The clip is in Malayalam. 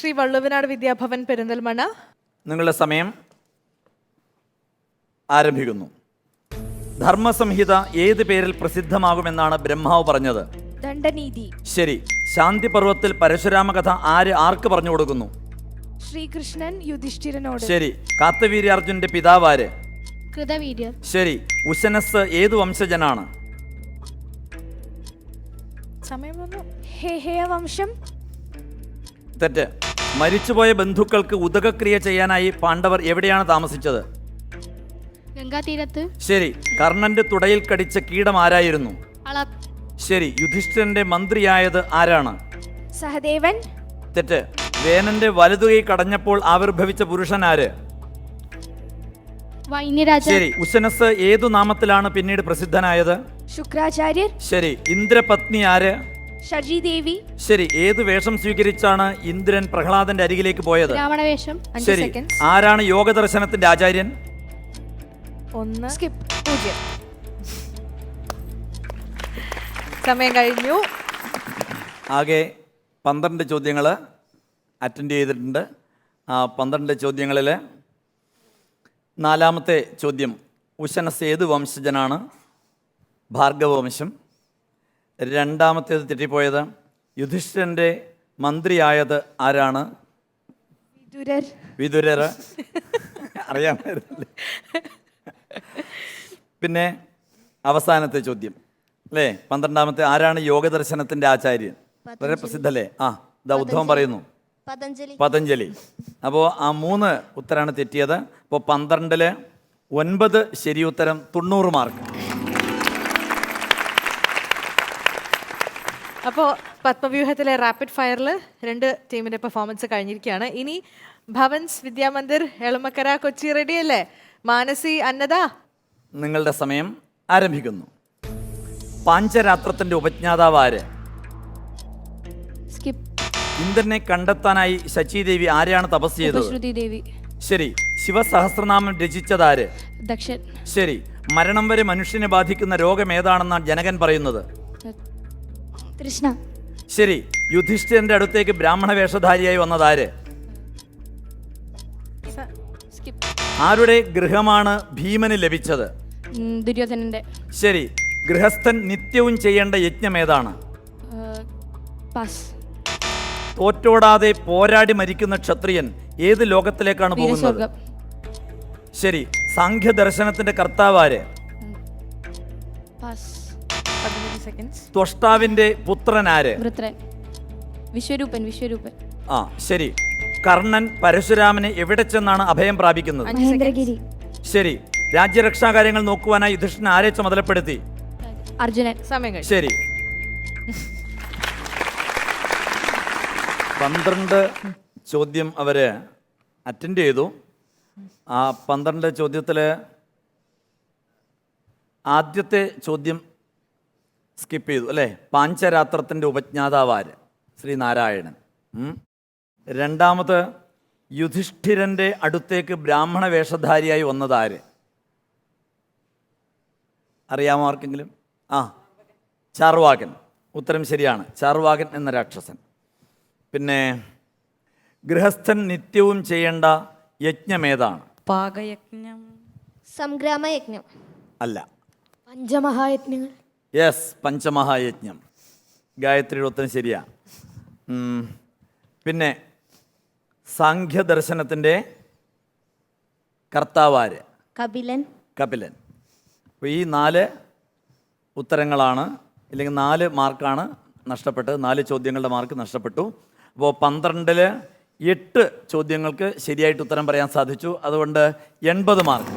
ശ്രീ വള്ളുവനാട് വിദ്യാഭവൻ പെരിന്തൽമണ്ണ. നിങ്ങളുടെ സമയം ആരംഭിക്കുന്നു. ധർമ്മസംഹിത ഏത് പേരിൽ പ്രസിദ്ധമാകുമെന്നാണ് ബ്രഹ്മാവ് പറഞ്ഞത്? ദണ്ഡനീതി. ശരി. ശാന്തി പർവ്വത്തിൽ പരശുരാമ കഥ ആർക്ക് പറഞ്ഞു കൊടുക്കുന്നു? ശ്രീകൃഷ്ണൻ യുധിഷ്ഠിരനോട്. ശരി. കാത്തവീര്യാർജുന്റെ പിതാവ് ആര്? കൃതവീര്യർ. ശരി. ഉശനസ് ഏതു വംശജനാണ്? സമയം വന്നു. ഹേഹയ വംശം. തെറ്റ്. മരിച്ചുപോയ ബന്ധുക്കൾക്ക് ഉദകക്രിയ ചെയ്യാനായി പാണ്ഡവർ എവിടെയാണ് താമസിച്ചത്? ഗംഗാതീരത്ത്. ശരി. കർണന്റെ തുടയിൽ കടിച്ച കീടം ആരായിരുന്നു? അള. ശരി. യുധിഷ്ഠിരന്റെ മന്ത്രിയായത് ആരാണ്? സഹദേവൻ. തെറ്റ്. വേനന്റെ വലതുകൈ കടഞ്ഞപ്പോൾ ആവിർഭവിച്ച പുരുഷൻ ആര്? വൈന്യരാജ. ശരി. ഉശനസ് ഏതു നാമത്തിലാണ് പിന്നീട് പ്രസിദ്ധനായത്? ശുക്രാചാര്യർ. ശരി. ഇന്ദ്രപത്നി ആര്? ശചീദേവി. ശരി. ഏതു വേഷം സ്വീകരിച്ചാണ് ഇന്ദ്രൻ പ്രഹ്ലാദന്റെ അരികിലേക്ക് പോയത്? രാവണവേഷം. ശരി. ആരാണ് യോഗദർശനത്തിന്റെ ആചാര്യൻ? 1 സ്കിപ്പ്. 0. സമയം കഴിഞ്ഞു. ആകെ 12 ചോദ്യങ്ങൾ അറ്റൻഡ് ചെയ്തിട്ടുണ്ട്. ആ 12 ചോദ്യങ്ങളിൽ 4-മത്തെ ചോദ്യം ഉശനസ് ഏത് വംശജനാണ്? ഭാർഗവവംശം. 2-മത്തേത് തെറ്റിപ്പോയത് യുധിഷ്ഠിരൻ്റെ മന്ത്രിയായത് ആരാണ്? വിതുരർ. അറിയാമായിരുന്നല്ലേ? പിന്നെ അവസാനത്തെ ചോദ്യം അല്ലേ, 12-മത്തെ ആരാണ് യോഗദർശനത്തിൻ്റെ ആചാര്യൻ? വളരെ പ്രസിദ്ധല്ലേ? ഇതാ ഉദ്ധവം പറയുന്നു, പതഞ്ജലി. അപ്പോൾ ആ 3 ഉത്തരാണ് തെറ്റിയത്. അപ്പോൾ 12-ൽ 9 ശരി ഉത്തരം, 90 മാർക്ക്. അപ്പോൾ പത്മവ്യൂഹത്തിലെ റാപ്പിഡ് ഫയറിൽ 2 ടീമിന്റെ പെർഫോമൻസ് കഴിഞ്ഞിരിക്കുകയാണ്. ഇനി ഭവൻസ് വിദ്യാമന്ദിർ എളമക്കര കൊച്ചി റെഡിയല്ലേ? മാനസി, അന്നദ, നിങ്ങളുടെ സമയം ആരംഭിക്കുന്നു. പാഞ്ചരാത്രത്തിന്റെ ഉപജ്ഞാതാവ് ആര്? സ്കിപ്പ്. ഇന്ദ്രനെ കണ്ടെത്താനായി ശചീദേവി ആരെയാണ് തപസ് ചെയ്തത്? ശ്രുതിദേവി. ശരി. ശിവസഹസ്രനാമം രചിച്ചതാര്? ദക്ഷൻ. ശരി. മരണം വരെ മനുഷ്യനെ ബാധിക്കുന്ന രോഗം ഏതാണെന്നാണ് ജനകൻ പറയുന്നത്? തൃഷ്ണ. ശരി. യുധിഷ്ഠിരന്റെ അടുത്തേക്ക് ബ്രാഹ്മണ വേഷധാരിയായി വന്നതാര്? സ്കിപ്പ്. ആരുടെ ഗൃഹമാണ് ഭീമന് ലഭിച്ചത്? ദുര്യോധനന്റെ. ശരി. ഗൃഹസ്ഥൻ നിത്യവും ചെയ്യേണ്ട യജ്ഞം ഏതാണ്? പാസ്. തോറ്റോടാതെ പോരാടി മരിക്കുന്ന ക്ഷത്രിയൻ ഏത് ലോകത്തിലേക്കാണ് പോകുന്നത്? ശരി. സാഖ്യ ദർശനത്തിന്റെ കർത്താവ് ആര്? പാസ്. 15 സെക്കൻഡ്സ്. ത്വഷ്ടാവിന്റെ പുത്രൻ ആര്? വൃത്രൻ. വിശ്വരൂപൻ. ശരി. കർണൻ പരശുരാമനെ എവിടെ ചെന്നാണ് അഭയം പ്രാപിക്കുന്നത്? മഹേന്ദ്രഗിരി. ശരി. രാജ്യരക്ഷാകാര്യങ്ങൾ നോക്കുവാനായി യുധിഷ്ഠിരൻ ആരെ ചുമതലപ്പെടുത്തി? അർജുനൻ. സമയം കഴിഞ്ഞു. ശരി. 12 ചോദ്യം അവര് അറ്റൻഡ് ചെയ്തു. ആ 12 ചോദ്യത്തിൽ ആദ്യത്തെ ചോദ്യം സ്കിപ്പ് ചെയ്തു അല്ലേ? പാഞ്ചരാത്രത്തിൻ്റെ ഉപജ്ഞാതാവ് ആര്? ശ്രീനാരായണൻ. 2-മത് യുധിഷ്ഠിരൻ്റെ അടുത്തേക്ക് ബ്രാഹ്മണ വേഷധാരിയായി വന്നതാര്? അറിയാമോ ആർക്കെങ്കിലും? ചാർവാകൻ. ഉത്തരം ശരിയാണ്, ചാർവാകൻ എന്ന രാക്ഷസൻ. പിന്നെ ഗൃഹസ്ഥൻ നിത്യവും ചെയ്യേണ്ട യജ്ഞം ഏതാണ്? പാകയജ്ഞം. സംഗ്രാമയജ്ഞം. അല്ല. പഞ്ചമഹായജ്ഞങ്ങൾ. യെസ്, പഞ്ചമഹായജ്ഞം. ഗായത്രിയുടെ ഉത്തരം ശരിയാ. പിന്നെ സാഖ്യദർശനത്തിൻ്റെ കർത്താവാര്? കപിലൻ. അപ്പോൾ ഈ 4 ഉത്തരങ്ങളാണ്, അല്ലെങ്കിൽ 4 മാർക്കാണ് നഷ്ടപ്പെട്ടത്. 4 ചോദ്യങ്ങളുടെ മാർക്ക് നഷ്ടപ്പെട്ടു. അപ്പോൾ 12-ൽ 8 ചോദ്യങ്ങൾക്ക് ശരിയായിട്ട് ഉത്തരം പറയാൻ സാധിച്ചു. അതുകൊണ്ട് 80 മാർക്ക്.